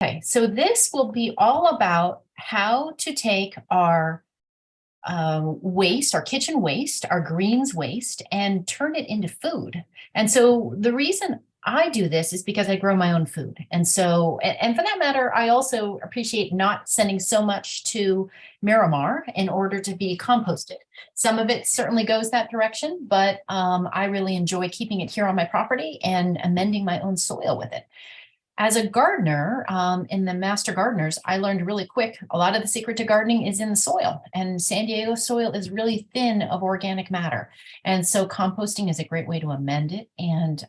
Okay, so this will be all about how to take our waste, our kitchen waste, our greens waste, and turn it into food. And so the reason I do this is because I grow my own food. And so, and for that matter, I also appreciate not sending so much to Miramar in order to be composted. Some of it certainly goes that direction, but I really enjoy keeping it here on my property and amending my own soil with it. As a gardener, in the Master Gardeners, I learned really quick, a lot of the secret to gardening is in the soil, and San Diego soil is really thin of organic matter. And so composting is a great way to amend it and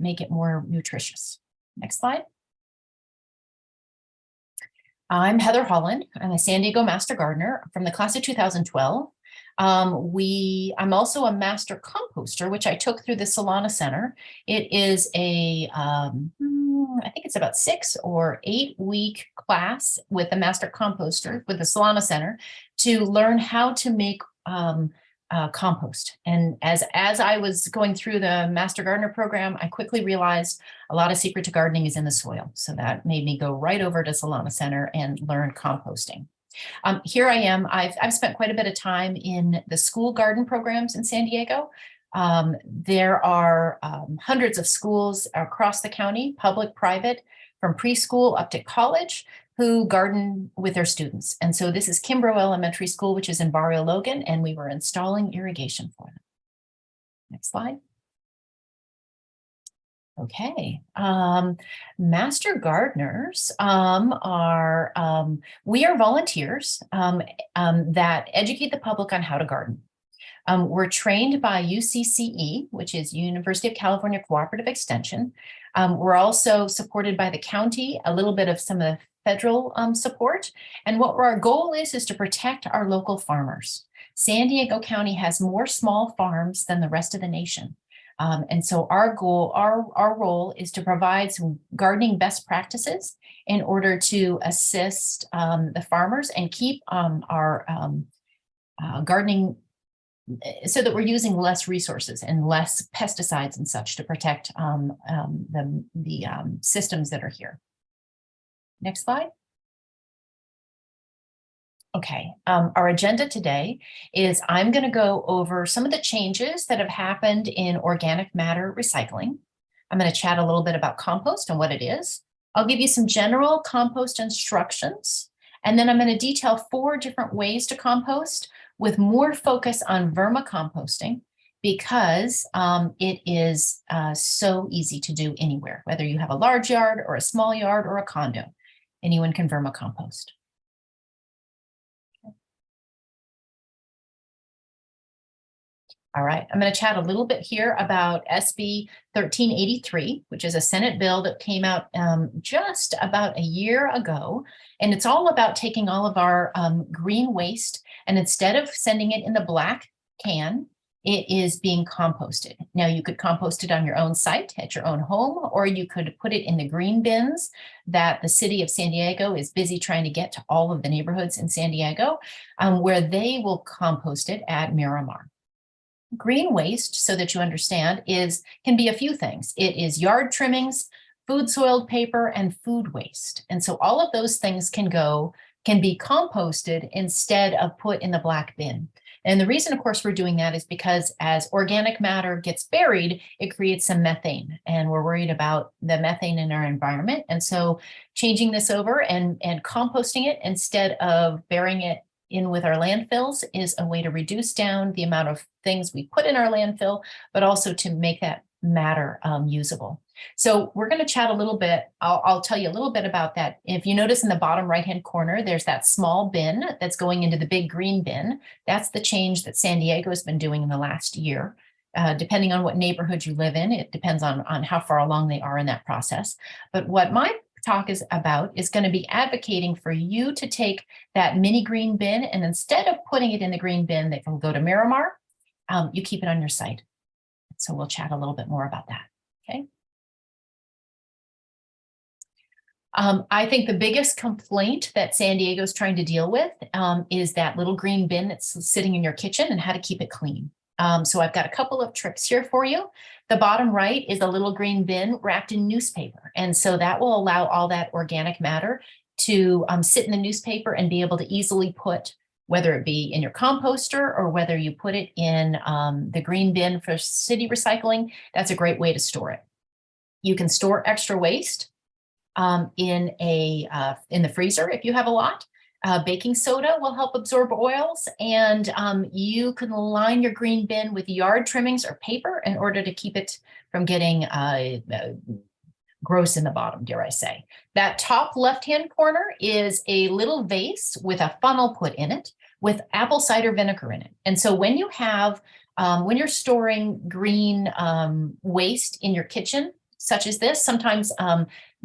make it more nutritious. Next slide. I'm Heather Holland. I'm a San Diego Master Gardener from the class of 2012. I'm also a master composter, which I took through the Solana Center. It is a, I think it's about 6 or 8 week class with a master composter with the Solana Center to learn how to make compost. And as I was going through the Master Gardener program, I quickly realized a lot of secret to gardening is in the soil. So that made me go right over to Solana Center and learn composting. Here I am. I've spent quite a bit of time in the school garden programs in San Diego. There are hundreds of schools across the county, public, private, from preschool up to college, who garden with their students. And so this is Kimbrough Elementary School, which is in Barrio Logan, and we were installing irrigation for them. Next slide. Okay, Master Gardeners we are volunteers that educate the public on how to garden. We're trained by UCCE, which is University of California Cooperative Extension. We're also supported by the county, a little bit of some of the federal support. And what our goal is to protect our local farmers. San Diego County has more small farms than the rest of the nation. And so our goal, our role is to provide some gardening best practices in order to assist the farmers and keep our gardening so that we're using less resources and less pesticides and such to protect the systems that are here. Next slide. Okay, our agenda today is I'm going to go over some of the changes that have happened in organic matter recycling. I'm going to chat a little bit about compost and what it is. I'll give you some general compost instructions, and then I'm going to detail 4 different ways to compost with more focus on vermicomposting because it is so easy to do anywhere, whether you have a large yard or a small yard or a condo. Anyone can vermicompost. All right, I'm going to chat a little bit here about SB 1383, which is a Senate bill that came out just about a year ago. And it's all about taking all of our green waste, and instead of sending it in the black can, it is being composted. Now, you could compost it on your own site at your own home, or you could put it in the green bins that the city of San Diego is busy trying to get to all of the neighborhoods in San Diego, where they will compost it at Miramar. Green waste, so that you understand, can be a few things. It is yard trimmings, food soiled paper, and food waste. And so all of those things can be composted instead of put in the black bin. And the reason, of course, we're doing that is because as organic matter gets buried, it creates some methane, and we're worried about the methane in our environment. And so changing this over and composting it instead of burying it in with our landfills is a way to reduce down the amount of things we put in our landfill, but also to make that matter usable. So we're going to chat a little bit. I'll tell you a little bit about that. If you notice in the bottom right-hand corner, there's that small bin that's going into the big green bin. That's the change that San Diego has been doing in the last year. Depending on what neighborhood you live in, it depends on how far along they are in that process. But what my talk is going to be advocating for you to take that mini green bin, and instead of putting it in the green bin that will go to Miramar, you keep it on your site. So we'll chat a little bit more about that. Okay. I think the biggest complaint that San Diego is trying to deal with is that little green bin that's sitting in your kitchen and how to keep it clean. So I've got a couple of tricks here for you. The bottom right is a little green bin wrapped in newspaper. And so that will allow all that organic matter to sit in the newspaper and be able to easily put, whether it be in your composter or whether you put it in the green bin for city recycling. That's a great way to store it. You can store extra waste in the freezer if you have a lot. Baking soda will help absorb oils, and you can line your green bin with yard trimmings or paper in order to keep it from getting gross in the bottom, dare I say. That top left-hand corner is a little vase with a funnel put in it with apple cider vinegar in it. And so when you have, when you're storing green waste in your kitchen, such as this, sometimes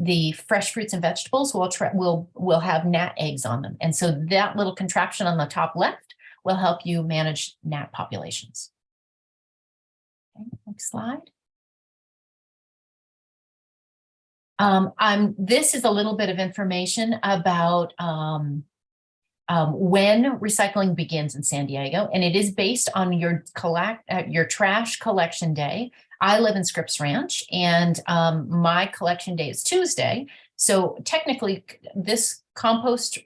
the fresh fruits and vegetables will have gnat eggs on them. And so that little contraption on the top left will help you manage gnat populations. Okay, next slide. This is a little bit of information about when recycling begins in San Diego, and it is based on your trash collection day. I live in Scripps Ranch, and my collection day is Tuesday. So technically, this compost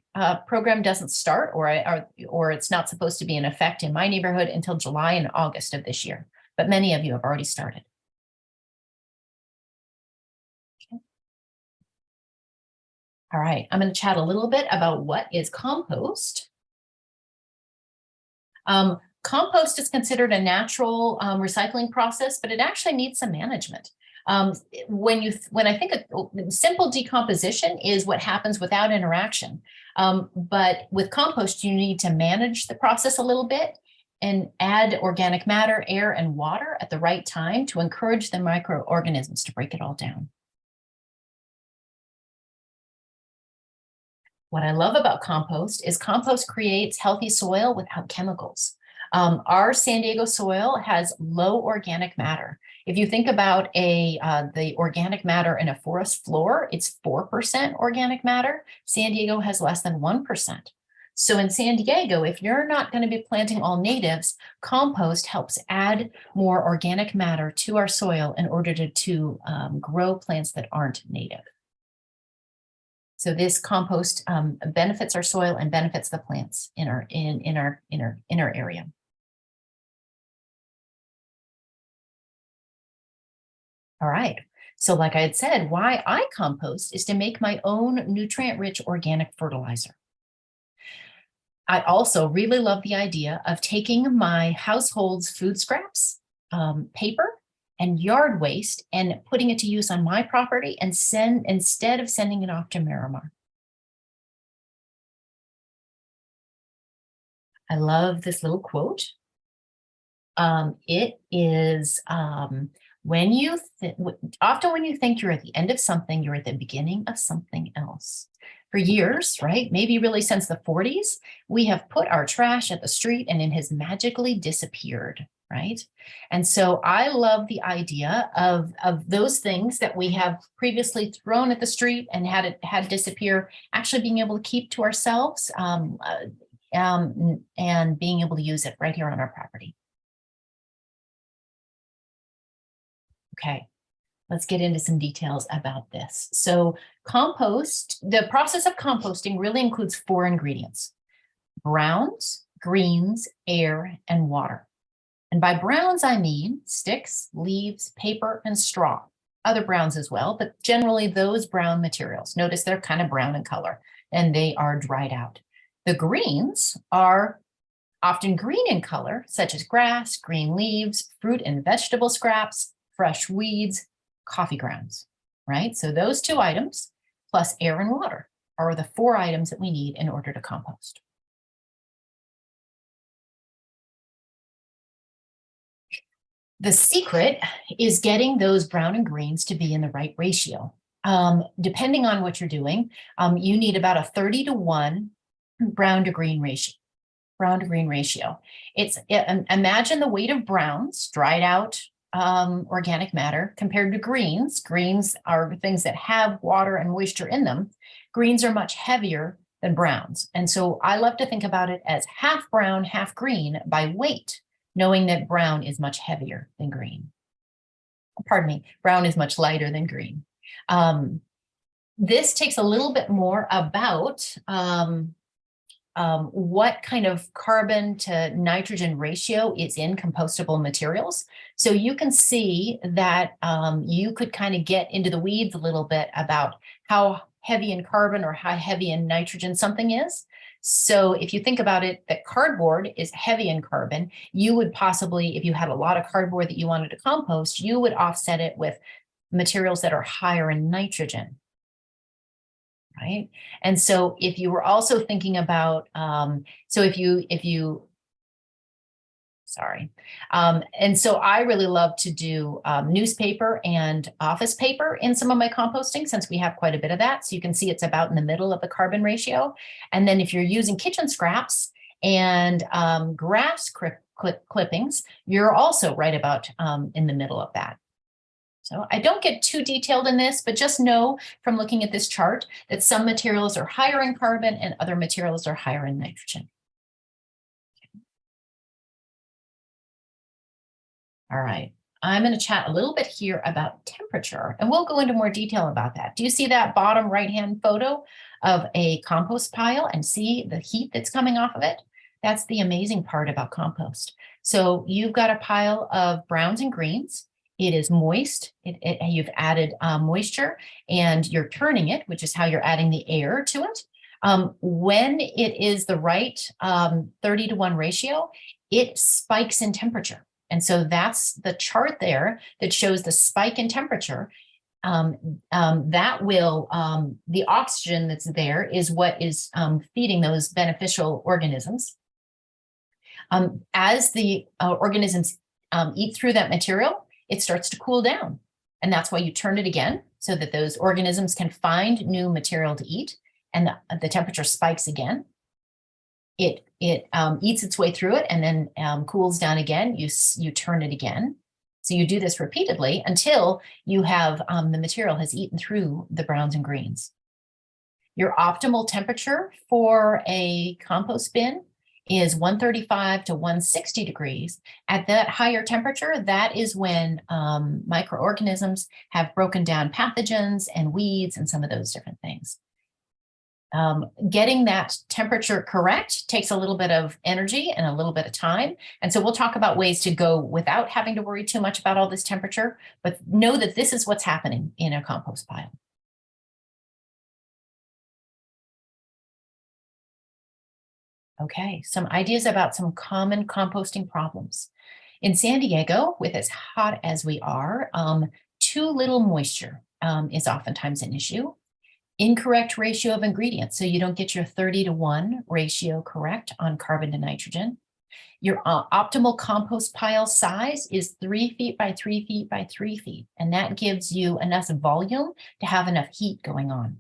program doesn't start, or it's not supposed to be in effect in my neighborhood until July and August of this year. But many of you have already started. Okay. All right, I'm going to chat a little bit about what is compost. Compost is considered a natural recycling process, but it actually needs some management. When I think of simple decomposition is what happens without interaction. But with compost, you need to manage the process a little bit and add organic matter, air, and water at the right time to encourage the microorganisms to break it all down. What I love about compost is compost creates healthy soil without chemicals. Our San Diego soil has low organic matter. If you think about the organic matter in a forest floor, it's 4% organic matter. San Diego has less than 1%. So in San Diego, if you're not going to be planting all natives, compost helps add more organic matter to our soil in order to grow plants that aren't native. So this compost benefits our soil and benefits the plants in our area. All right, so like I had said, why I compost is to make my own nutrient-rich organic fertilizer. I also really love the idea of taking my household's food scraps, paper, and yard waste and putting it to use on my property and instead of sending it off to Miramar. I love this little quote. It is, often when you think you're at the end of something, you're at the beginning of something else. For years, right? Maybe really since the 40s, we have put our trash at the street and it has magically disappeared, right? And so I love the idea of those things that we have previously thrown at the street and had disappear, actually being able to keep to ourselves and being able to use it right here on our property. Okay, let's get into some details about this. So the process of composting really includes 4 ingredients: browns, greens, air, and water. And by browns, I mean sticks, leaves, paper, and straw. Other browns as well, but generally those brown materials. Notice they're kind of brown in color and they are dried out. The greens are often green in color, such as grass, green leaves, fruit and vegetable scraps, fresh weeds, coffee grounds, right? So those 2 items plus air and water are the 4 items that we need in order to compost. The secret is getting those brown and greens to be in the right ratio. Depending on what you're doing, you need about a 30-to-1 brown to green ratio. Imagine the weight of browns, dried out organic matter, compared to greens. Greens are things that have water and moisture in them. Greens are much heavier than browns. And so I love to think about it as half brown, half green by weight. knowing that brown is much heavier than green. Pardon me, brown is much lighter than green. This takes a little bit more about what kind of carbon to nitrogen ratio is in compostable materials. So you can see that you could kind of get into the weeds a little bit about how heavy in carbon or how heavy in nitrogen something is. So if you think about it, that cardboard is heavy in carbon, you would possibly, if you had a lot of cardboard that you wanted to compost, you would offset it with materials that are higher in nitrogen. Right. And so if you were also thinking about, and so I really love to do newspaper and office paper in some of my composting, since we have quite a bit of that. So you can see it's about in the middle of the carbon ratio. And then if you're using kitchen scraps and grass clippings, you're also right about in the middle of that. So I don't get too detailed in this, but just know from looking at this chart that some materials are higher in carbon and other materials are higher in nitrogen. All right, I'm going to chat a little bit here about temperature, and we'll go into more detail about that. Do you see that bottom right-hand photo of a compost pile and see the heat that's coming off of it? That's the amazing part about compost. So you've got a pile of browns and greens. It is moist. You've added moisture and you're turning it, which is how you're adding the air to it. When it is the right 30-to-1 ratio, it spikes in temperature. And so that's the chart there that shows the spike in temperature. That will, the oxygen that's there is what is feeding those beneficial organisms. As the organisms eat through that material, it starts to cool down. And that's why you turn it again, so that those organisms can find new material to eat, and the temperature spikes again. It eats its way through it and then cools down again. You turn it again. So you do this repeatedly until you have the material has eaten through the browns and greens. Your optimal temperature for a compost bin is 135 to 160 degrees. At that higher temperature, that is when microorganisms have broken down pathogens and weeds and some of those different things. Getting that temperature correct takes a little bit of energy and a little bit of time. And so we'll talk about ways to go without having to worry too much about all this temperature, but know that this is what's happening in a compost pile. Okay, some ideas about some common composting problems. In San Diego, with as hot as we are, too little moisture is oftentimes an issue. Incorrect ratio of ingredients, so you don't get your 30-to-1 ratio correct on carbon to nitrogen. Your optimal compost pile size is 3 feet by 3 feet by 3 feet, and that gives you enough volume to have enough heat going on.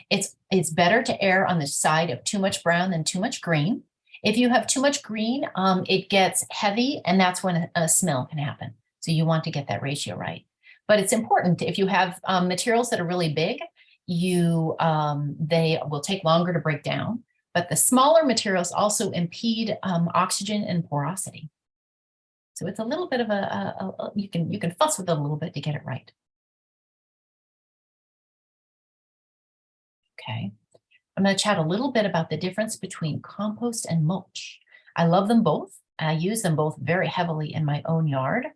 It's better to err on the side of too much brown than too much green. If you have too much green, it gets heavy, and that's when a smell can happen. So you want to get that ratio right. But it's important, if you have materials that are really big, they will take longer to break down. But the smaller materials also impede oxygen and porosity. So it's a little bit of you can fuss with it a little bit to get it right. Okay, I'm going to chat a little bit about the difference between compost and mulch. I love them both. I use them both very heavily in my own yard.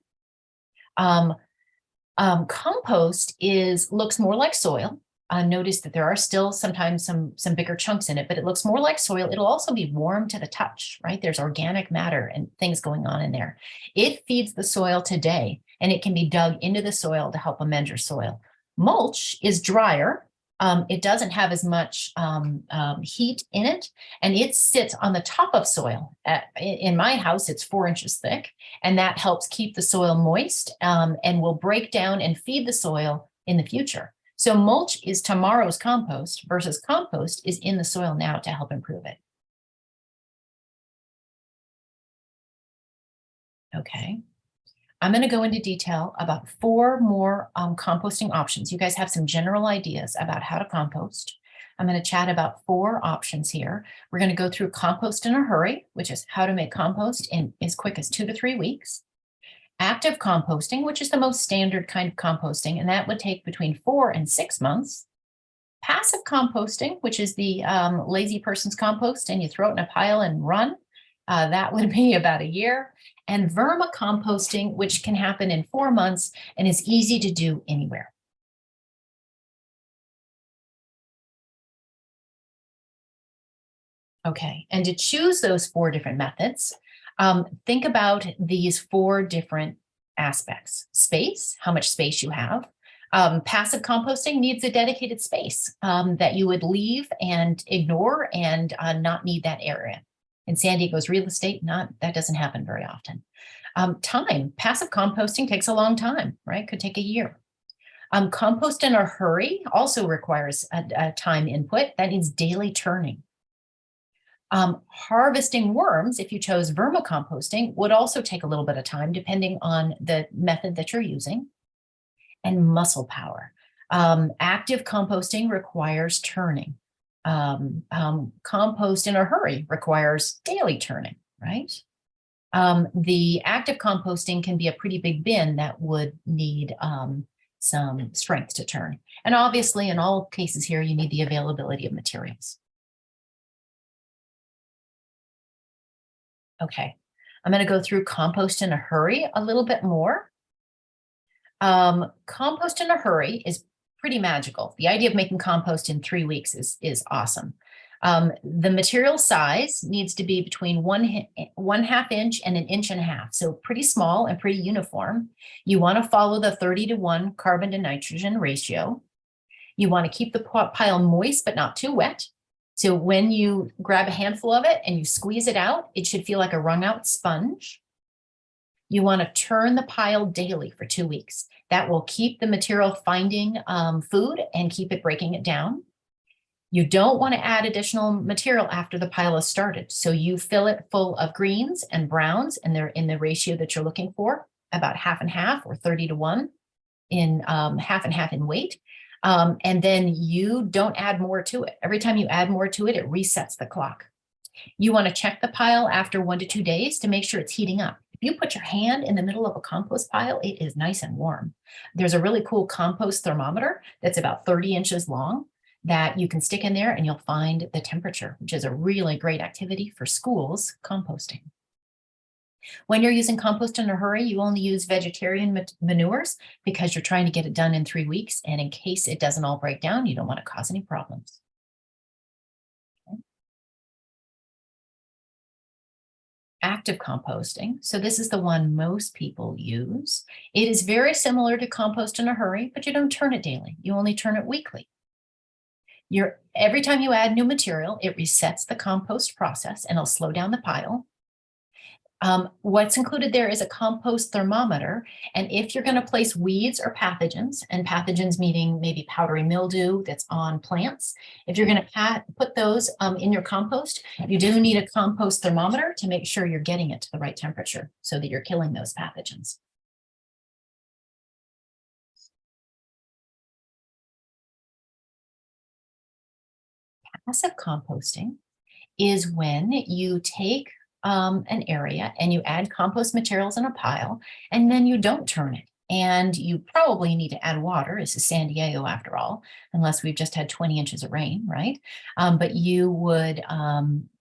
Compost looks more like soil. Notice that there are still sometimes some bigger chunks in it, but it looks more like soil. It'll also be warm to the touch, right? There's organic matter and things going on in there. It feeds the soil today, and it can be dug into the soil to help amend your soil. Mulch is drier. It doesn't have as much heat in it, and it sits on the top of soil. In my house, it's 4 inches thick, and that helps keep the soil moist and will break down and feed the soil in the future. So mulch is tomorrow's compost versus compost is in the soil now to help improve it. Okay. I'm going to go into detail about 4 more composting options. You guys have some general ideas about how to compost. I'm going to chat about 4 options here. We're going to go through compost in a hurry, which is how to make compost in as quick as 2 to 3 weeks. Active composting, which is the most standard kind of composting, and that would take between 4 and 6 months. Passive composting, which is the lazy person's compost, and you throw it in a pile and run. That would be about a year. And vermicomposting, which can happen in 4 months and is easy to do anywhere. Okay, and to choose those 4 different methods, think about these 4 different aspects. Space, how much space you have. Passive composting needs a dedicated space that you would leave and ignore and not need that area. In San Diego's real estate, that doesn't happen very often. Time, passive composting takes a long time, right? Could take a year. Compost in a hurry also requires a time input. That needs daily turning. Harvesting worms, if you chose vermicomposting, would also take a little bit of time depending on the method that you're using. And muscle power. Active composting requires turning. Compost in a hurry requires daily turning, right? The active composting can be a pretty big bin that would need some strength to turn. And obviously, in all cases here, you need the availability of materials. Okay, I'm going to go through compost in a hurry a little bit more. Compost in a hurry is pretty magical. The idea of making compost in 3 weeks is awesome. The material size needs to be between 1/2 inch and 1.5 inches, so pretty small and pretty uniform. You want to follow the 30:1 carbon to nitrogen ratio. You want to keep the pile moist but not too wet. So when you grab a handful of it and you squeeze it out, it should feel like a wrung out sponge. You want to turn the pile daily for 2 weeks. That will keep the material finding food and keep it breaking it down. You don't want to add additional material after the pile is started. So you fill it full of greens and browns, and they're in the ratio that you're looking for, about 1/2 and 1/2 or 30:1 in 1/2 and 1/2 in weight. And then you don't add more to it. Every time you add more to it, it resets the clock. You want to check the pile after 1 to 2 days to make sure it's heating up. If you put your hand in the middle of a compost pile, it is nice and warm. There's a really cool compost thermometer that's about 30 inches long that you can stick in there and you'll find the temperature, which is a really great activity for schools composting. When you're using compost in a hurry, you only use vegetarian manures because you're trying to get it done in 3 weeks. And in case it doesn't all break down, you don't want to cause any problems. Active composting. So this is the one most people use. It is very similar to compost in a hurry, but you don't turn it daily. You only turn it weekly. Every time you add new material, it resets the compost process and it'll slow down the pile. What's included there is a compost thermometer. And if you're going to place weeds or pathogens, and pathogens meaning maybe powdery mildew that's on plants, if you're going to put those in your compost, you do need a compost thermometer to make sure you're getting it to the right temperature so that you're killing those pathogens. Passive composting is when you take an area and you add compost materials in a pile and then you don't turn it. And you probably need to add water. This is San Diego after all, unless we've just had 20 inches of rain, right? But you would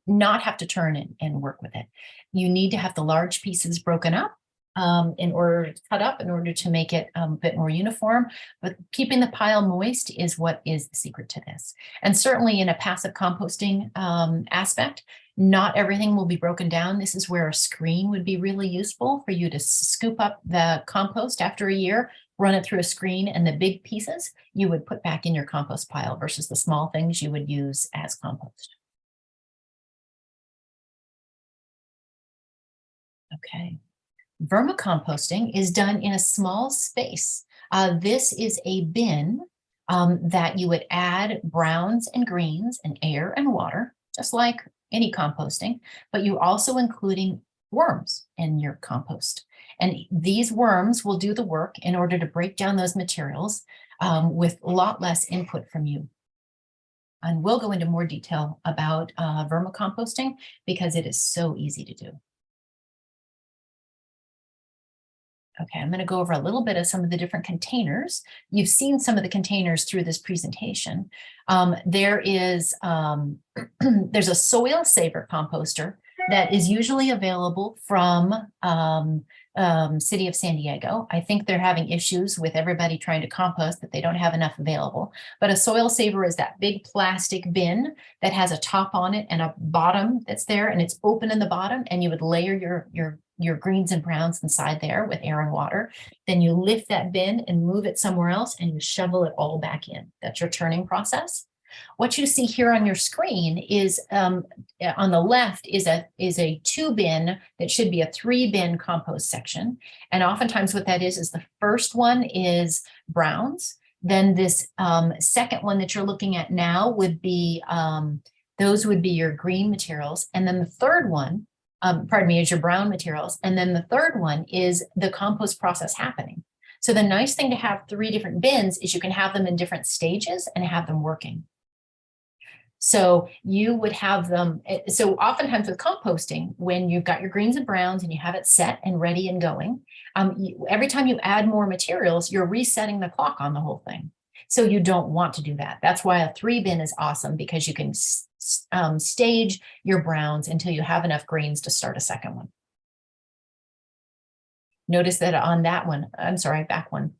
not have to turn it and work with it. You need to have the large pieces broken up in order to cut up in order to make it a bit more uniform. But keeping the pile moist is what is the secret to this. And certainly in a passive composting aspect, not everything will be broken down. This is where a screen would be really useful for you to scoop up the compost after a year, run it through a screen, and the big pieces you would put back in your compost pile versus the small things you would use as compost. Okay. Vermicomposting is done in a small space. This is a bin that you would add browns and greens and air and water, just like any composting, but you're also including worms in your compost. And these worms will do the work in order to break down those materials with a lot less input from you. And we'll go into more detail about vermicomposting because it is so easy to do. Okay, I'm going to go over a little bit of some of the different containers. You've seen some of the containers through this presentation. There is there's a soil saver composter that is usually available from City of San Diego. I think they're having issues with everybody trying to compost that they don't have enough available. But a soil saver is that big plastic bin that has a top on it and a bottom that's there, and it's open in the bottom, and you would layer your greens and browns inside there with air and water. Then you lift that bin and move it somewhere else, and you shovel it all back in. That's your turning process. What you see here on your screen is on the left is a 2-bin that should be a 3-bin compost section. And oftentimes what that is the first one is browns. Then this second one that you're looking at now would be, those would be your green materials. And then the third one, pardon me, is your brown materials. And then the third one is the compost process happening. So the nice thing to have 3 different bins is you can have them in different stages and have them working. So you would have them, so oftentimes with composting, when you've got your greens and browns and you have it set and ready and going, every time you add more materials, you're resetting the clock on the whole thing. So you don't want to do that. That's why a 3-bin is awesome, because you can stage your browns until you have enough greens to start a second one. Notice that on that one, I'm sorry, back one.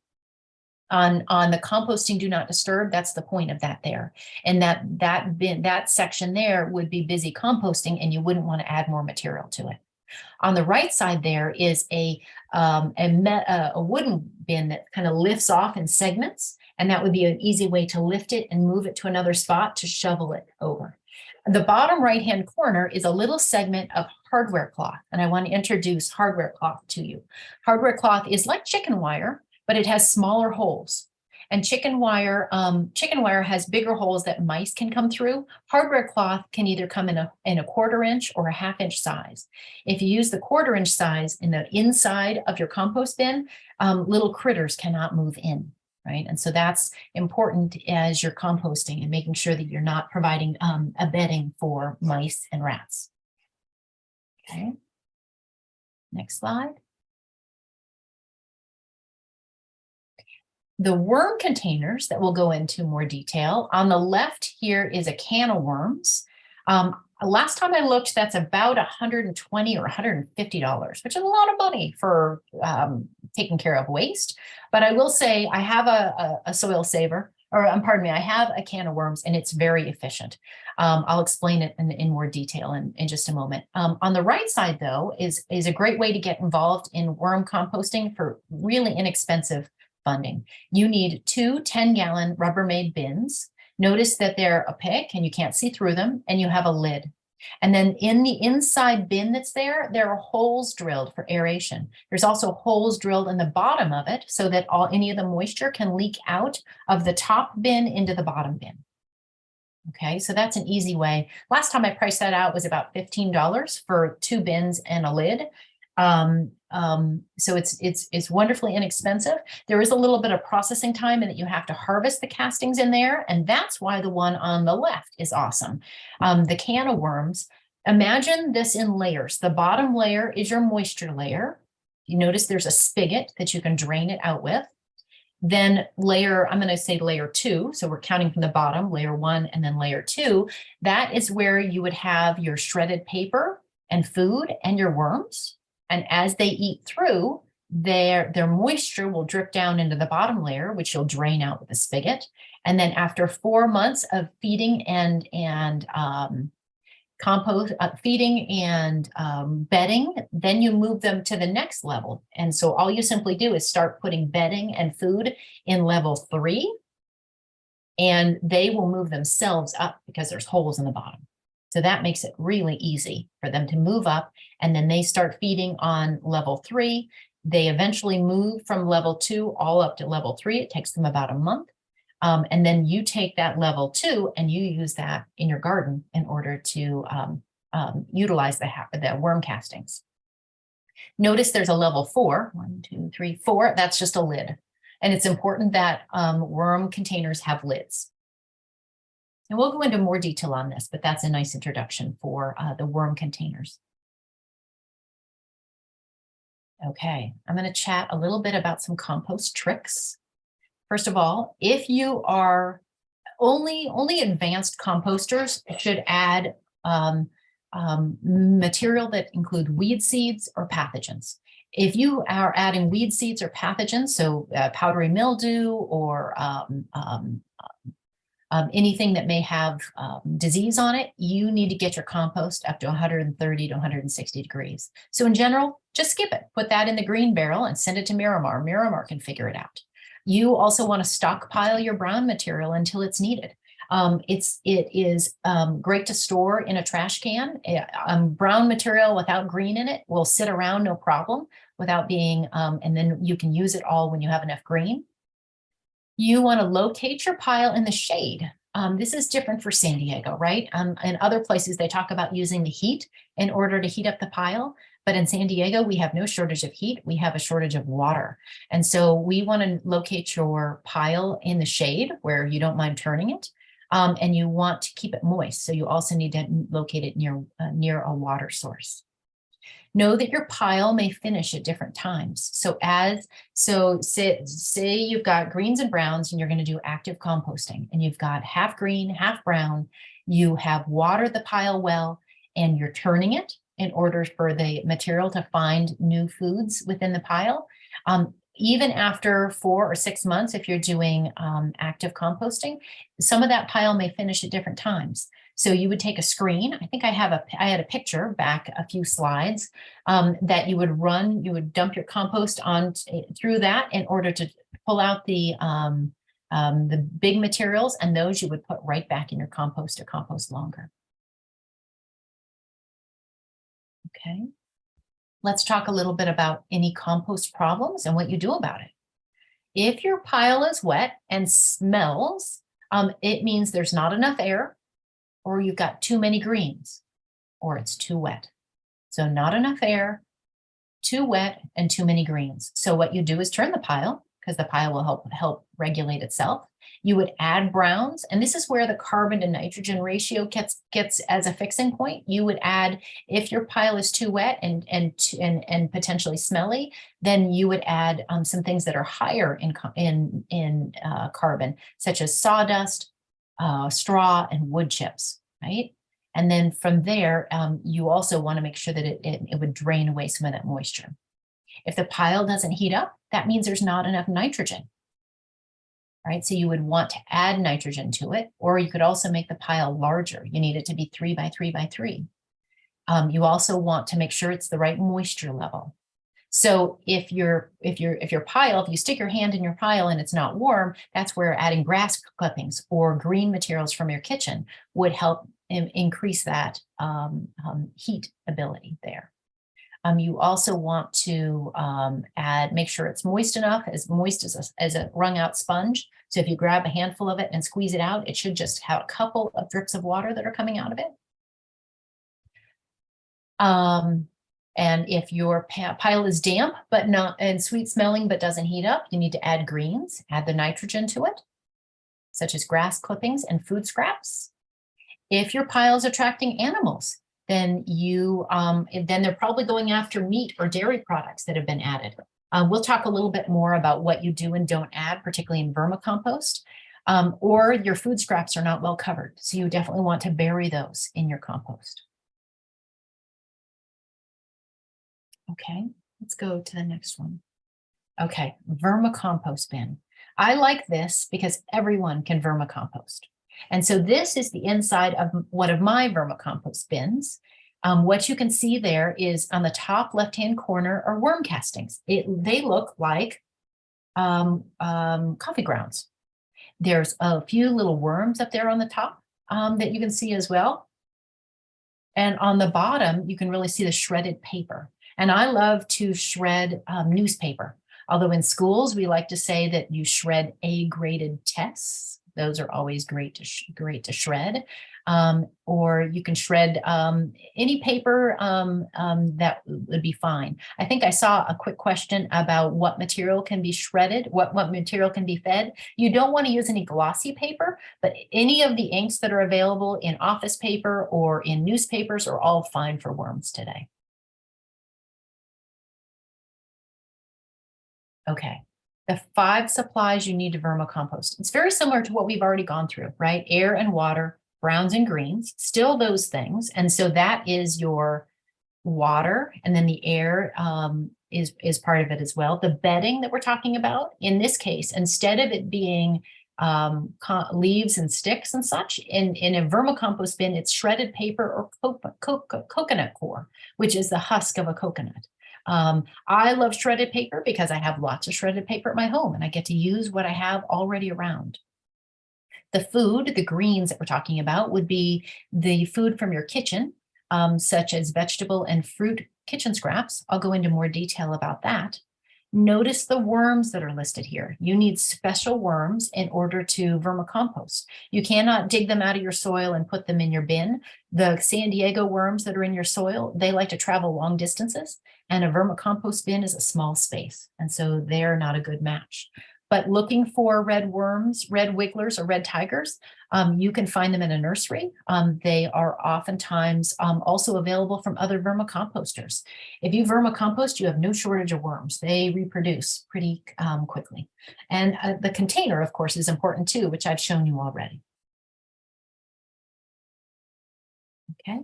On the composting do not disturb, that's the point of that there. And that section there would be busy composting, and you wouldn't want to add more material to it. On the right side there is a wooden bin that kind of lifts off in segments, and that would be an easy way to lift it and move it to another spot to shovel it over. The bottom right-hand corner is a little segment of hardware cloth, and I want to introduce hardware cloth to you. Hardware cloth is like chicken wire, but it has smaller holes. And chicken wire has bigger holes that mice can come through. Hardware cloth can either come in a 1/4 inch or a 1/2 inch size. If you use the 1/4 inch size in the inside of your compost bin, little critters cannot move in, right? And so that's important as you're composting and making sure that you're not providing a bedding for mice and rats. Okay, next slide. The worm containers that we'll go into more detail. On the left here is a can of worms. Last time I looked, that's about $120 or $150, which is a lot of money for taking care of waste. But I will say I have a soil saver, or pardon me, I have a can of worms, and it's very efficient. I'll explain it in more detail in just a moment. On the right side, though, is a great way to get involved in worm composting for really inexpensive funding. You need 2 10-gallon Rubbermaid bins. Notice that they're opaque and you can't see through them, and you have a lid. And then in the inside bin that's there are holes drilled for aeration. There's also holes drilled in the bottom of it so that any of the moisture can leak out of the top bin into the bottom bin. Okay, so that's an easy way. Last time I priced that out was about $15 for 2 bins and a lid. So it's wonderfully inexpensive. There is a little bit of processing time in that you have to harvest the castings in there, and that's why the one on the left is awesome. The can of worms, imagine this in layers. The bottom layer is your moisture layer. You notice there's a spigot that you can drain it out with. Then I'm going to say layer 2. So we're counting from the bottom, layer 1 and then layer 2. That is where you would have your shredded paper and food and your worms. And as they eat through, their moisture will drip down into the bottom layer, which you'll drain out with a spigot. And then after 4 months of feeding and bedding, then you move them to the next level. And so all you simply do is start putting bedding and food in level 3, and they will move themselves up because there's holes in the bottom. So that makes it really easy for them to move up, and then they start feeding on level 3. They eventually move from level 2 all up to level 3. It takes them about a month. And then you take that level 2 and you use that in your garden in order to utilize the worm castings. Notice there's a level 4, 1, 2, 3, 4. That's just a lid. And it's important that worm containers have lids. And we'll go into more detail on this, but that's a nice introduction for the worm containers. Okay, I'm going to chat a little bit about some compost tricks. First of all, if you are only advanced composters should add material that include weed seeds or pathogens. If you are adding weed seeds or pathogens, so powdery mildew or anything that may have disease on it, you need to get your compost up to 130 to 160 degrees. So in general, just skip it. Put that in the green barrel and send it to Miramar. Miramar can figure it out. You also want to stockpile your brown material until it's needed. It is great to store in a trash can. Brown material without green in it will sit around no problem without being, and then you can use it all when you have enough green. You want to locate your pile in the shade. This is different for San Diego, right? In other places, they talk about using the heat in order to heat up the pile. But in San Diego, we have no shortage of heat. We have a shortage of water. And so we want to locate your pile in the shade where you don't mind turning it. And you want to keep it moist. So you also need to locate it near a water source. Know that your pile may finish at different times. So say you've got greens and browns and you're going to do active composting and you've got half green, half brown. You have watered the pile well and you're turning it in order for the material to find new foods within the pile. Even after 4 or 6 months, if you're doing active composting, some of that pile may finish at different times. So you would take a screen. I think I had a picture back a few slides that you would dump your compost on through that in order to pull out the big materials, and those you would put right back in your compost to compost longer. Okay. Let's talk a little bit about any compost problems and what you do about it. If your pile is wet and smells, it means there's not enough air, or you've got too many greens, or it's too wet. So not enough air, too wet, and too many greens. So what you do is turn the pile, because the pile will help regulate itself. You would add browns, and this is where the carbon to nitrogen ratio gets as a fixing point. You would add, if your pile is too wet and potentially smelly, then you would add some things that are higher in carbon, such as sawdust, straw, and wood chips, right? And then from there, you also want to make sure that it would drain away some of that moisture. If the pile doesn't heat up, that means there's not enough nitrogen. Right, so you would want to add nitrogen to it, or you could also make the pile larger. You need it to be 3 by 3 by 3. You also want to make sure it's the right moisture level. So if you stick your hand in your pile and it's not warm, that's where adding grass clippings or green materials from your kitchen would help increase that heat ability there. You also want to make sure it's moist enough, as moist as a wrung out sponge. So if you grab a handful of it and squeeze it out, it should just have a couple of drips of water that are coming out of it. And if your pile is damp and sweet smelling but doesn't heat up, you need to add greens, add the nitrogen to it, such as grass clippings and food scraps. If your pile is attracting animals, then they're probably going after meat or dairy products that have been added. We'll talk a little bit more about what you do and don't add, particularly in vermicompost, or your food scraps are not well covered. So you definitely want to bury those in your compost. Okay, let's go to the next one. Okay, vermicompost bin. I like this because everyone can vermicompost. And so this is the inside of one of my vermicompost bins. What you can see there is on the top left-hand corner are worm castings. They look like coffee grounds. There's a few little worms up there on the top that you can see as well. And on the bottom, you can really see the shredded paper. And I love to shred newspaper. Although in schools, we like to say that you shred A-graded tests, Those are always great to shred. Or you can shred any paper that would be fine. I think I saw a quick question about what material can be shredded, what material can be fed. You don't want to use any glossy paper, but any of the inks that are available in office paper or in newspapers are all fine for worms today. Okay. The 5 supplies you need to vermicompost. It's very similar to what we've already gone through, right? Air and water, browns and greens, still those things. And so that is your water, and then the air is part of it as well. The bedding that we're talking about, in this case, instead of it being leaves and sticks and such, in a vermicompost bin, it's shredded paper or coconut core, which is the husk of a coconut. I love shredded paper because I have lots of shredded paper at my home and I get to use what I have already around. The food, the greens that we're talking about, would be the food from your kitchen, such as vegetable and fruit kitchen scraps. I'll go into more detail about that. Notice the worms that are listed here. You need special worms in order to vermicompost. You cannot dig them out of your soil and put them in your bin. The San Diego worms that are in your soil, they like to travel long distances, and a vermicompost bin is a small space, and so they're not a good match. But looking for red worms, red wigglers, or red tigers, you can find them in a nursery. They are oftentimes also available from other vermicomposters. If you vermicompost, you have no shortage of worms. They reproduce pretty quickly. And the container, of course, is important too, which I've shown you already. Okay.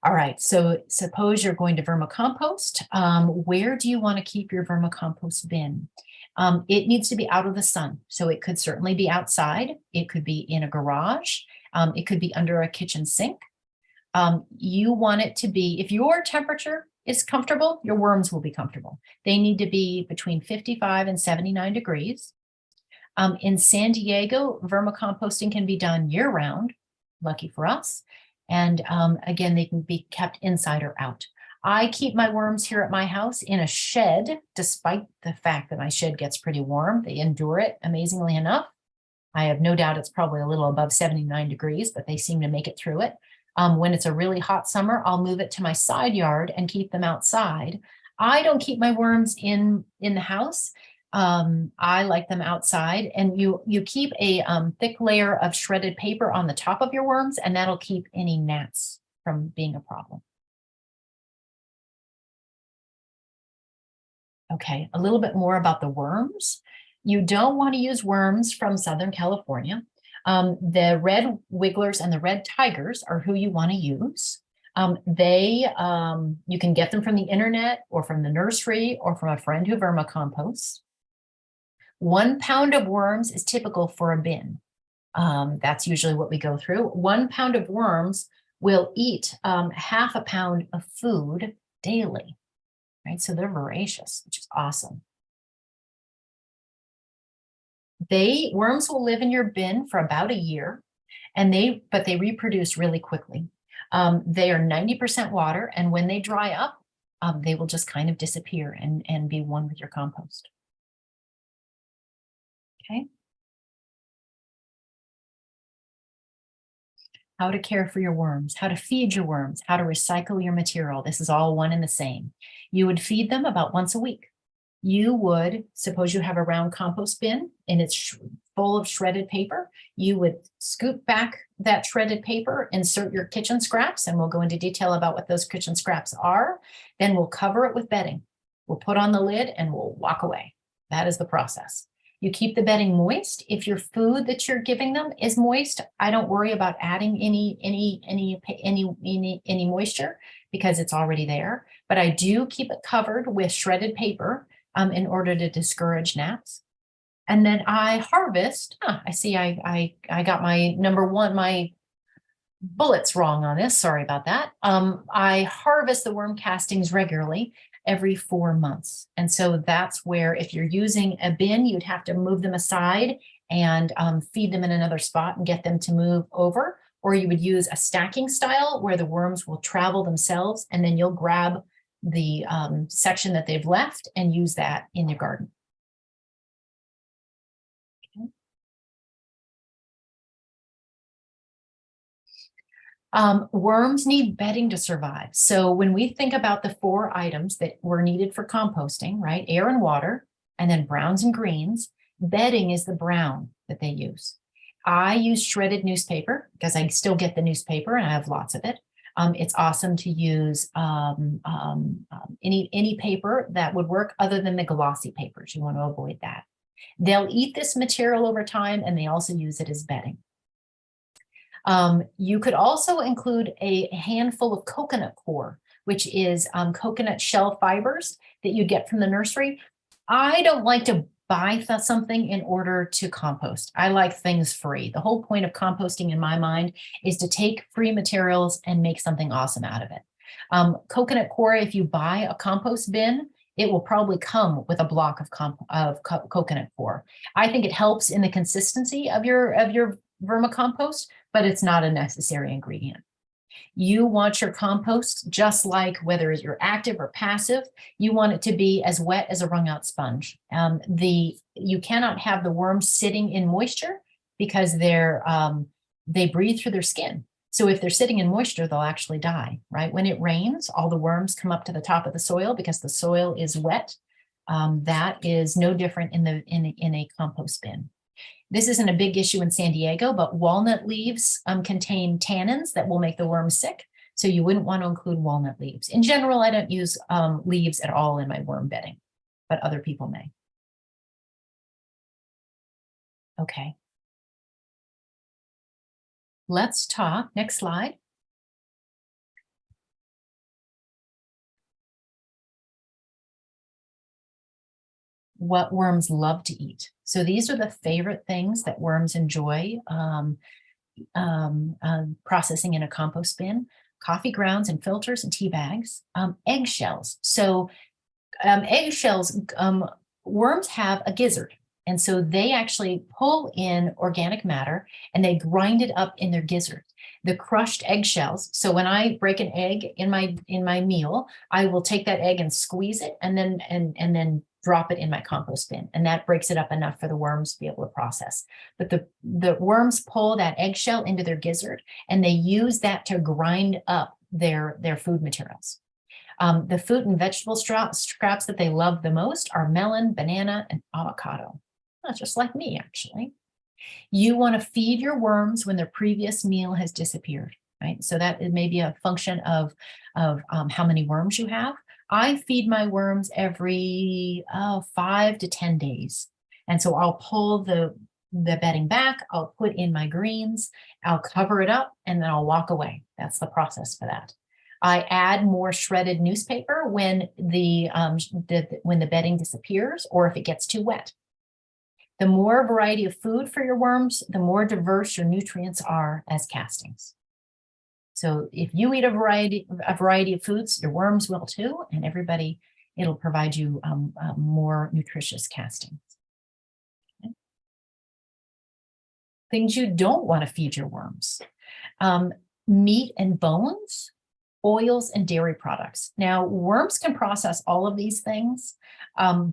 All right, so suppose you're going to vermicompost. Where do you want to keep your vermicompost bin? It needs to be out of the sun. So it could certainly be outside. It could be in a garage. It could be under a kitchen sink. You want it to be, if your temperature is comfortable, your worms will be comfortable. They need to be between 55 and 79 degrees. In San Diego, vermicomposting can be done year round, lucky for us. And again, they can be kept inside or out. I keep my worms here at my house in a shed, despite the fact that my shed gets pretty warm. They endure it amazingly enough. I have no doubt it's probably a little above 79 degrees, but they seem to make it through it. When it's a really hot summer, I'll move it to my side yard and keep them outside. I don't keep my worms in the house. I like them outside, and you keep a thick layer of shredded paper on the top of your worms, and that'll keep any gnats from being a problem. Okay, a little bit more about the worms. You don't want to use worms from Southern California. The red wigglers and the red tigers are who you want to use. You can get them from the internet or from the nursery or from a friend who vermicomposts. 1 pound of worms is typical for a bin. That's usually what we go through. 1 pound of worms will eat half a pound of food daily, right? So they're voracious, which is awesome. Worms will live in your bin for about a year, but they reproduce really quickly. They are 90% water, and when they dry up, they will just kind of disappear and be one with your compost. Okay. How to care for your worms, how to feed your worms, how to recycle your material. This is all one and the same. You would feed them about once a week. You would, suppose you have a round compost bin and it's full of shredded paper, you would scoop back that shredded paper, insert your kitchen scraps, and we'll go into detail about what those kitchen scraps are. Then we'll cover it with bedding. We'll put on the lid and we'll walk away. That is the process. You keep the bedding moist. If your food that you're giving them is moist, I don't worry about adding any moisture because it's already there. But I do keep it covered with shredded paper in order to discourage gnats. And then I harvest. I see I got my my bullets wrong on this. Sorry about that. I harvest the worm castings regularly every 4 months. And so that's where, if you're using a bin, you'd have to move them aside and feed them in another spot and get them to move over. Or you would use a stacking style where the worms will travel themselves, and then you'll grab the section that they've left and use that in your garden. Okay. Worms need bedding to survive. So when we think about the 4 items that were needed for composting, right? Air and water, and then browns and greens, bedding is the brown that they use. I use shredded newspaper because I still get the newspaper and I have lots of it. It's awesome to use any paper that would work other than the glossy papers. You want to avoid that. They'll eat this material over time and they also use it as bedding. You could also include a handful of coconut core, which is coconut shell fibers that you get from the nursery. I don't like to buy something in order to compost. I like things free. The whole point of composting in my mind is to take free materials and make something awesome out of it. Coconut core, if you buy a compost bin, it will probably come with a block of coconut core. I think it helps in the consistency of your vermicompost, but it's not a necessary ingredient. You want your compost, just like whether you're active or passive, you want it to be as wet as a wrung out sponge. You cannot have the worms sitting in moisture because they breathe through their skin. So if they're sitting in moisture, they'll actually die, right? When it rains, all the worms come up to the top of the soil because the soil is wet. That is no different in a compost bin. This isn't a big issue in San Diego, but walnut leaves contain tannins that will make the worms sick. So you wouldn't want to include walnut leaves. In general, I don't use leaves at all in my worm bedding, but other people may. Okay. Let's talk, next slide. What worms love to eat. So these are the favorite things that worms enjoy processing in a compost bin: coffee grounds and filters and tea bags, eggshells. So eggshells, worms have a gizzard. And so they actually pull in organic matter and they grind it up in their gizzard. The crushed eggshells. So when I break an egg in my meal, I will take that egg and squeeze it and then drop it in my compost bin. And that breaks it up enough for the worms to be able to process. But the worms pull that eggshell into their gizzard and they use that to grind up their food materials. The fruit and vegetable scraps that they love the most are melon, banana, and avocado. That's just like me, actually. You want to feed your worms when their previous meal has disappeared, right? So that it may be a function of how many worms you have. I feed my worms every 5 to 10 days. And so I'll pull the bedding back, I'll put in my greens, I'll cover it up, and then I'll walk away. That's the process for that. I add more shredded newspaper when the bedding disappears or if it gets too wet. The more variety of food for your worms, the more diverse your nutrients are as castings. So if you eat a variety of foods, your worms will too, and it'll provide you more nutritious castings. Okay. Things you don't want to feed your worms: meat and bones, oils, and dairy products. Now, worms can process all of these things,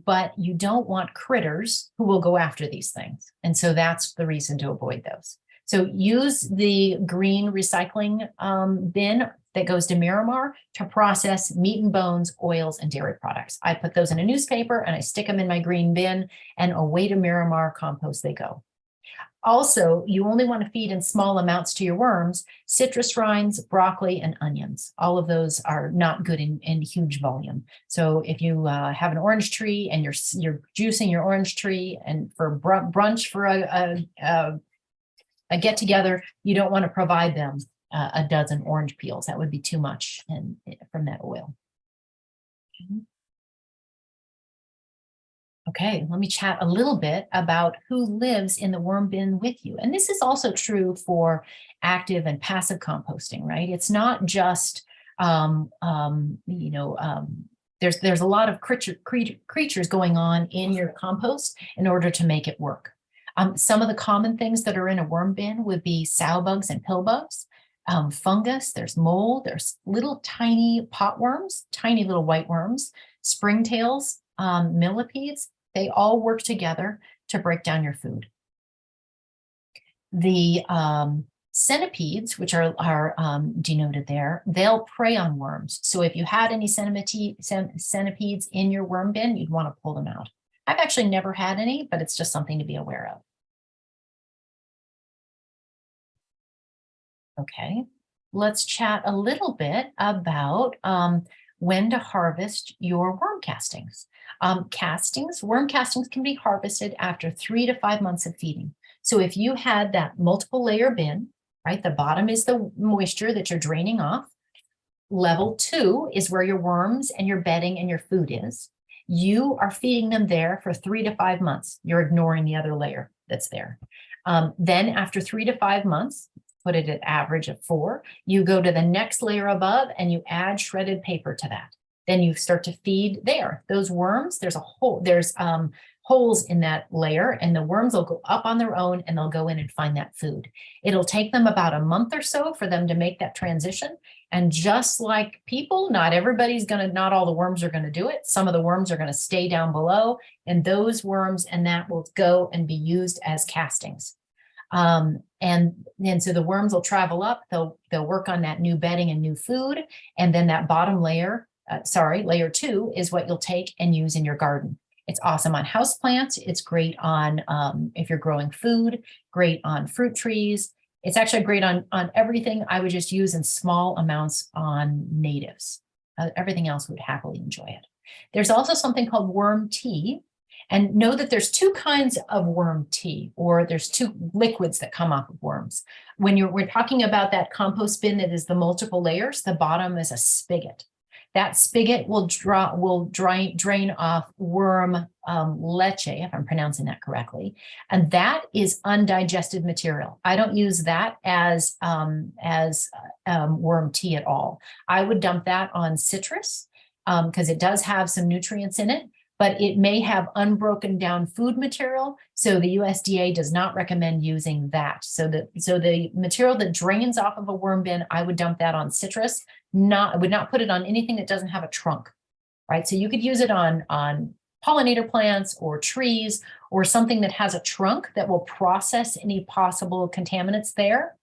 but you don't want critters who will go after these things. And so that's the reason to avoid those. So use the green recycling bin that goes to Miramar to process meat and bones, oils, and dairy products. I put those in a newspaper and I stick them in my green bin, and away to Miramar compost they go. Also, you only want to feed in small amounts to your worms: citrus rinds, broccoli, and onions. All of those are not good in huge volume. So if you have an orange tree and you're juicing your orange tree, and for brunch for a get together, you don't want to provide them a dozen orange peels. That would be too much from that oil. Okay, let me chat a little bit about who lives in the worm bin with you. And this is also true for active and passive composting, right? It's not just, there's a lot of creatures going on in your compost in order to make it work. Some of the common things that are in a worm bin would be sow bugs and pill bugs, fungus, there's mold, there's little tiny potworms, tiny little white worms, springtails, millipedes. They all work together to break down your food. The Centipedes, which are denoted there, they'll prey on worms. So if you had any centipedes in your worm bin, you'd want to pull them out. I've actually never had any, but it's just something to be aware of. Okay, let's chat a little bit about when to harvest your worm castings. Worm castings can be harvested after 3 to 5 months of feeding. So if you had that multiple layer bin, right, the bottom is the moisture that you're draining off. Level 2 is where your worms and your bedding and your food is. You are feeding them there for 3 to 5 months. You're ignoring the other layer that's there. Then after 3 to 5 months, put it at average of 4, you go to the next layer above and you add shredded paper to that. Then you start to feed there. Those worms, there's holes in that layer, and the worms will go up on their own and they'll go in and find that food. It'll take them about a month or so for them to make that transition. And just like people, not all the worms are going to do it. Some of the worms are going to stay down below, and those worms and that will go and be used as castings. And then so the worms will travel up, they'll work on that new bedding and new food. And then that bottom layer, layer 2 is what you'll take and use in your garden. It's awesome on houseplants. It's great on, if you're growing food, great on fruit trees. It's actually great on everything. I would just use in small amounts on natives. Everything else would happily enjoy it. There's also something called worm tea. And know that there's 2 kinds of worm tea, or there's 2 liquids that come off of worms. When we're talking about that compost bin that is the multiple layers, the bottom is a spigot. That spigot will drain off worm leche, if I'm pronouncing that correctly, and that is undigested material. I don't use that as worm tea at all. I would dump that on citrus because it does have some nutrients in it, but it may have unbroken down food material. So the USDA does not recommend using that. So the material that drains off of a worm bin, I would dump that on citrus. I would not put it on anything that doesn't have a trunk, right? So you could use it on pollinator plants or trees or something that has a trunk that will process any possible contaminants there.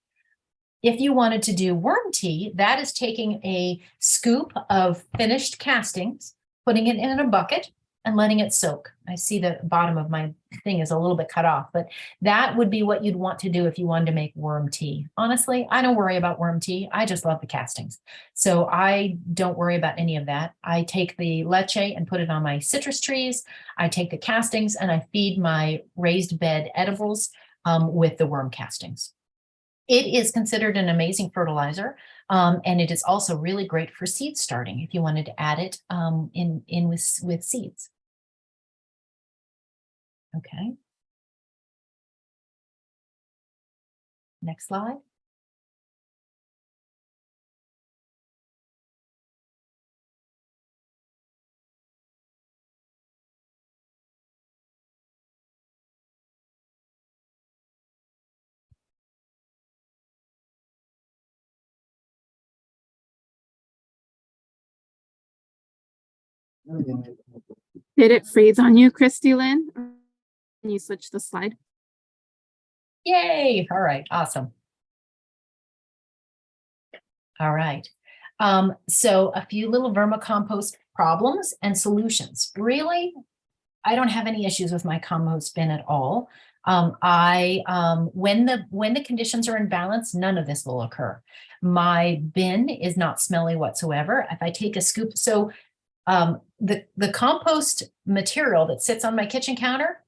If you wanted to do worm tea, that is taking a scoop of finished castings, putting it in a bucket, and letting it soak. I see the bottom of my thing is a little bit cut off, but that would be what you'd want to do if you wanted to make worm tea. Honestly, I don't worry about worm tea. I just love the castings. So I don't worry about any of that. I take the leche and put it on my citrus trees. I take the castings and I feed my raised bed edibles with the worm castings. It is considered an amazing fertilizer, and it is also really great for seed starting if you wanted to add it in with seeds. Okay. Next slide. Did it freeze on you, Christy Lynn? Can you switch the slide? Yay! All right, awesome. All right. So a few little vermicompost problems and solutions. Really, I don't have any issues with my compost bin at all. When the conditions are in balance, none of this will occur. My bin is not smelly whatsoever. If I take a scoop, so the compost material that sits on my kitchen counter,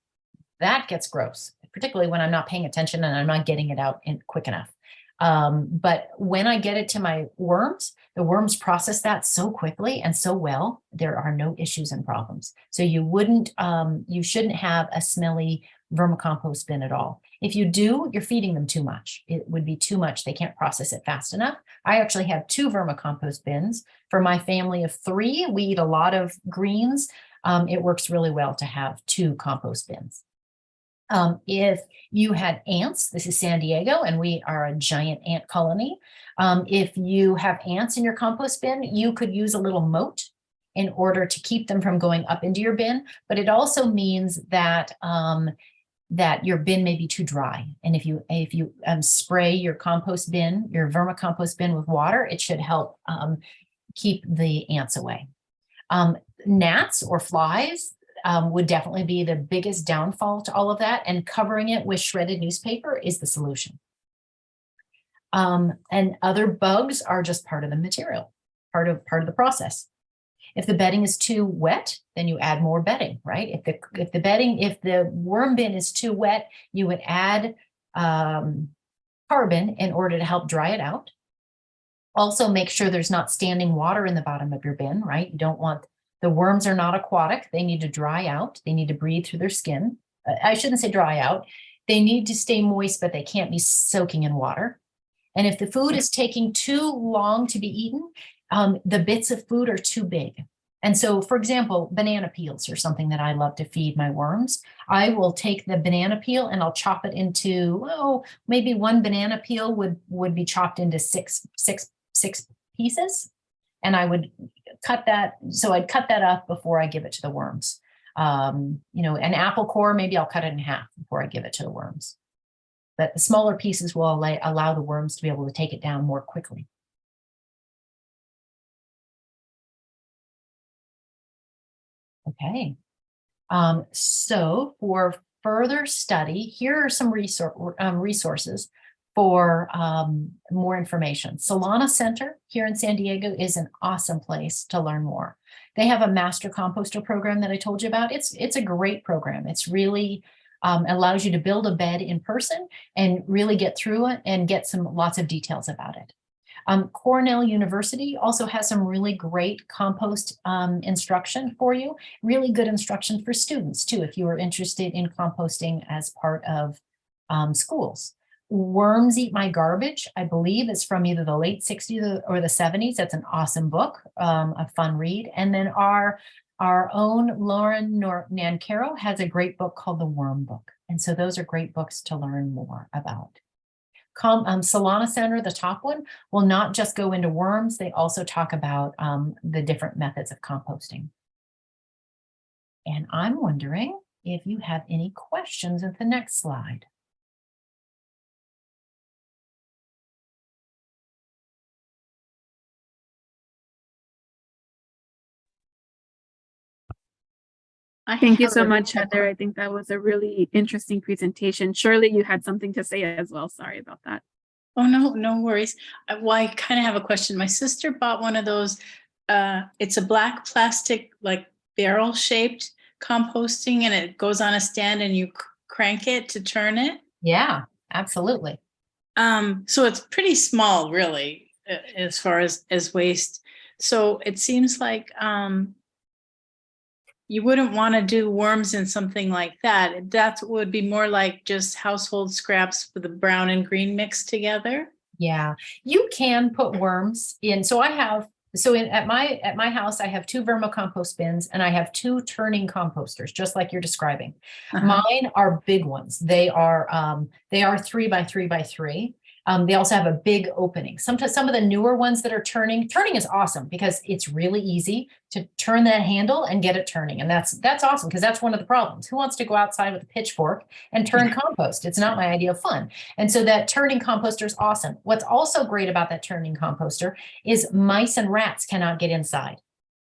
that gets gross, particularly when I'm not paying attention and I'm not getting it out quick enough. But when I get it to my worms, the worms process that so quickly and so well, there are no issues and problems. So you shouldn't have a smelly vermicompost bin at all. If you do, you're feeding them too much. It would be too much. They can't process it fast enough. I actually have 2 vermicompost bins. For my family of 3, we eat a lot of greens. It works really well to have 2 compost bins. If you had ants, this is San Diego, and we are a giant ant colony. If you have ants in your compost bin, you could use a little moat in order to keep them from going up into your bin. But it also means that that your bin may be too dry. And if you spray your compost bin, your vermicompost bin with water, it should help keep the ants away. Gnats or flies would definitely be the biggest downfall to all of that, and covering it with shredded newspaper is the solution. And other bugs are just part of the material, part of the process. If the bedding is too wet, then you add more bedding, right? If the worm bin is too wet, you would add carbon in order to help dry it out. Also, make sure there's not standing water in the bottom of your bin, right? You don't want, the worms are not aquatic. They need to dry out. They need to breathe through their skin. I shouldn't say dry out. They need to stay moist, but they can't be soaking in water. And if the food is taking too long to be eaten, the bits of food are too big. And so, for example, banana peels are something that I love to feed my worms. I will take the banana peel and I'll chop it into, well, maybe one banana peel would be chopped into six pieces. And I would cut that. So I'd cut that up before I give it to the worms. An apple core, maybe I'll cut it in half before I give it to the worms. But the smaller pieces will allow the worms to be able to take it down more quickly. Okay. So for further study, here are some resources for more information. Solana Center here in San Diego is an awesome place to learn more. They have a master composter program that I told you about. It's a great program. It's really allows you to build a bed in person and really get through it and get lots of details about it. Cornell University also has some really great compost instruction for you, really good instruction for students too, if you are interested in composting as part of schools. Worms Eat My Garbage, I believe, is from either the late 60s or the 70s. That's an awesome book, a fun read. And then our own Lauren Nancaro has a great book called The Worm Book. And so those are great books to learn more about. Solana Center, the top one, will not just go into worms. They also talk about the different methods of composting. And I'm wondering if you have any questions at the next slide. Thank you so much, Heather. I think that was a really interesting presentation. Shirley, you had something to say as well. Sorry about that. Oh, no worries. Well, I kind of have a question. My sister bought one of those. It's a black plastic, like barrel shaped composting, and it goes on a stand and you crank it to turn it. Yeah, absolutely. So it's pretty small, really, as far as waste. So it seems like you wouldn't want to do worms in something like that. That would be more like just household scraps with the brown and green mixed together. Yeah, you can put worms in. So at my house, I have 2 vermicompost bins and I have 2 turning composters, just like you're describing. Mine are big ones. They are 3 by 3 by 3. They also have a big opening. Sometimes some of the newer ones that are turning is awesome because it's really easy to turn that handle and get it turning. And that's awesome because that's one of the problems. Who wants to go outside with a pitchfork and turn compost? It's not my idea of fun. And so that turning composter is awesome. What's also great about that turning composter is mice and rats cannot get inside.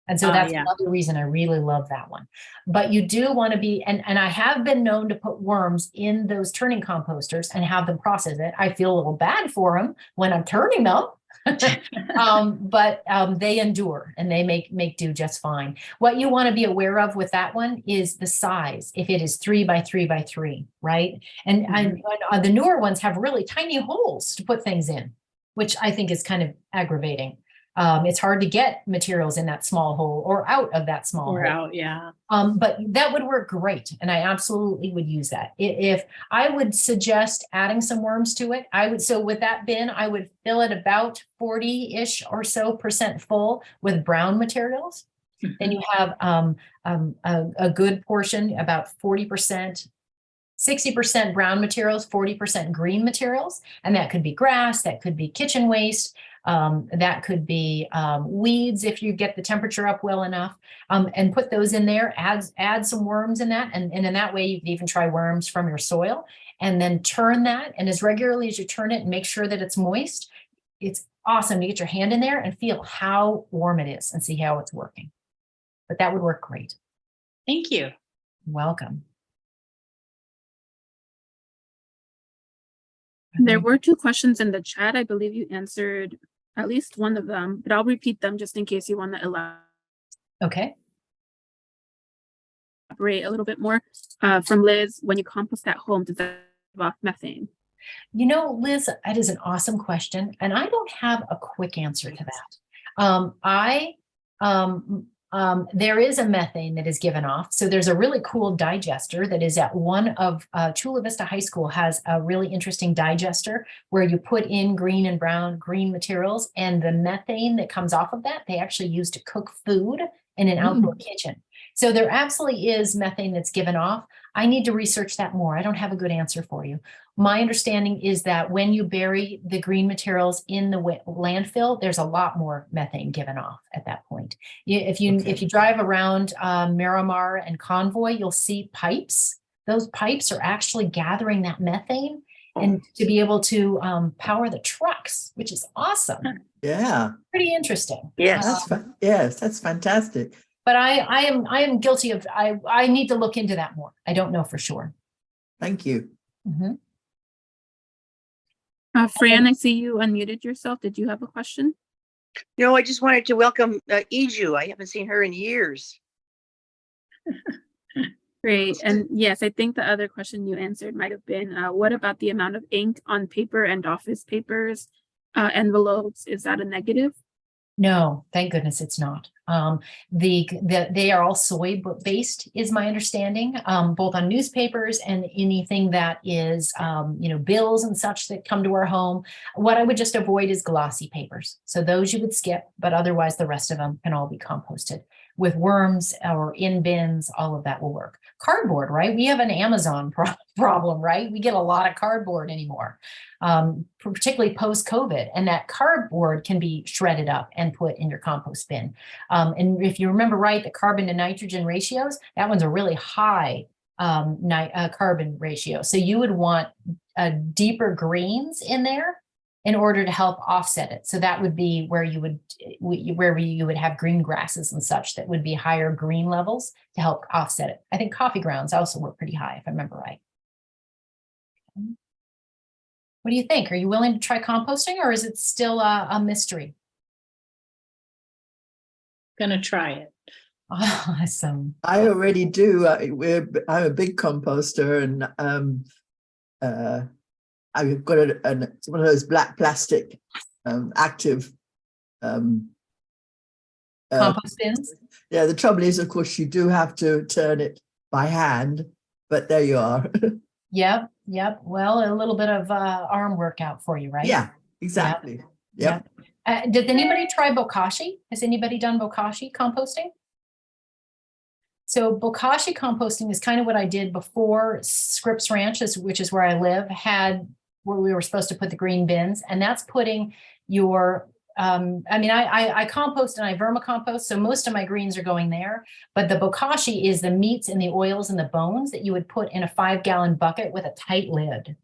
And so that's another reason I really love that one. But you do want to be, and I have been known to put worms in those turning composters and have them process it. I feel a little bad for them when I'm turning them, but they endure and they make do just fine. What you want to be aware of with that one is the size. If it is 3 by 3 by 3, right? And the newer ones have really tiny holes to put things in, which I think is kind of aggravating. It's hard to get materials in that small hole or out of that small hole. Out, yeah. But that would work great. And I absolutely would use that. If I would suggest adding some worms to it, so with that bin, I would fill it about 40-ish or so % full with brown materials. Then you have a good portion, about 40%, 60% brown materials, 40% green materials. And that could be grass, that could be kitchen waste. That could be weeds if you get the temperature up well enough, and put those in there. Add some worms in that, and in that way you can even try worms from your soil, and then turn that. And as regularly as you turn it and make sure that it's moist, it's awesome to get your hand in there and feel how warm it is and see how it's working. But that would work great. Thank you. Welcome. There were 2 questions in the chat. I believe you answered at least one of them, but I'll repeat them just in case you want to elaborate Okay. a little bit more. From Liz, when you compost at home, does that give off methane? You know, Liz, that is an awesome question, and I don't have a quick answer to that. There is a methane that is given off. So there's a really cool digester that is at one of Chula Vista High School has a really interesting digester where you put in green and brown green materials, and the methane that comes off of that, they actually use to cook food in an outdoor kitchen. So there absolutely is methane that's given off. I need to research that more. I don't have a good answer for you. My understanding is that when you bury the green materials in the landfill, there's a lot more methane given off at that point. If you drive around Miramar and Convoy, you'll see pipes. Those pipes are actually gathering that methane and to be able to power the trucks, which is awesome. Yeah. Pretty interesting. Yes. Yes, that's fantastic. But I am guilty of, I need to look into that more. I don't know for sure. Thank you. Mm-hmm. Fran, I see you unmuted yourself. Did you have a question? No, I just wanted to welcome Iju. I haven't seen her in years. Great. And yes, I think the other question you answered might have been, what about the amount of ink on paper and office papers, envelopes? Is that a negative? No, thank goodness it's not. They are all soy based, is my understanding, both on newspapers and anything that is, bills and such that come to our home. What I would just avoid is glossy papers. So those you would skip, but otherwise the rest of them can all be composted with worms or in bins. All of that will work. Cardboard, right? We have an Amazon problem, right? We get a lot of cardboard anymore, particularly post-COVID, and that cardboard can be shredded up and put in your compost bin. And if you remember right, the carbon to nitrogen ratios, that one's a really high carbon ratio. So you would want deeper greens in there in order to help offset it. So that would be where you would have green grasses and such that would be higher green levels to help offset it. I think coffee grounds also were pretty high, if I remember right. What do you think? Are you willing to try composting, or is it still a mystery? Gonna try it. Awesome. I already do. I'm a big composter, and I've got one of those black plastic active Compost bins? Yeah, the trouble is, of course, you do have to turn it by hand, but there you are. Yep. Well, a little bit of arm workout for you, right? Yeah, exactly. Yep. Did anybody try bokashi? Has anybody done bokashi composting? So bokashi composting is kind of what I did before Scripps Ranch, which is where I live, had where we were supposed to put the green bins, and that's putting your I compost and I vermicompost, so most of my greens are going there. But the bokashi is the meats and the oils and the bones that you would put in a 5-gallon bucket with a tight lid.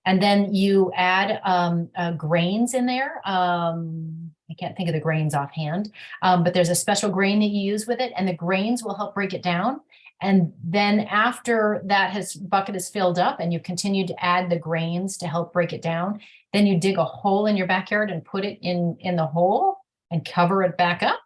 And then you add grains in there. I can't think of the grains offhand, but there's a special grain that you use with it, and the grains will help break it down. And then after that bucket is filled up and you continue to add the grains to help break it down, then you dig a hole in your backyard and put it in the hole and cover it back up.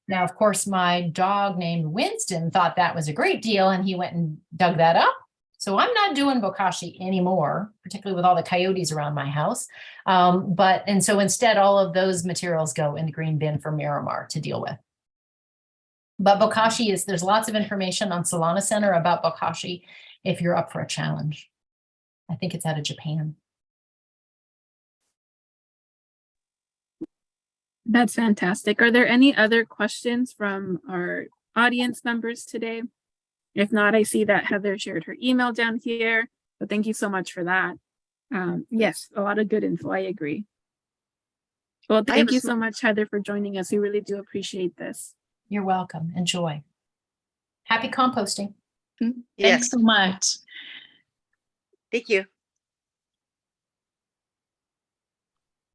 Now, of course, my dog named Winston thought that was a great deal, and he went and dug that up. So I'm not doing bokashi anymore, particularly with all the coyotes around my house. And so instead, all of those materials go in the green bin for Miramar to deal with. But bokashi there's lots of information on Solana Center about bokashi if you're up for a challenge. I think it's out of Japan. That's fantastic. Are there any other questions from our audience members today? If not, I see that Heather shared her email down here. So thank you so much for that. Yes, a lot of good info. I agree. Well, I have thank a you sm- so much, Heather, for joining us. We really do appreciate this. You're welcome. Enjoy. Happy composting. Thanks Yes, so much. thank you.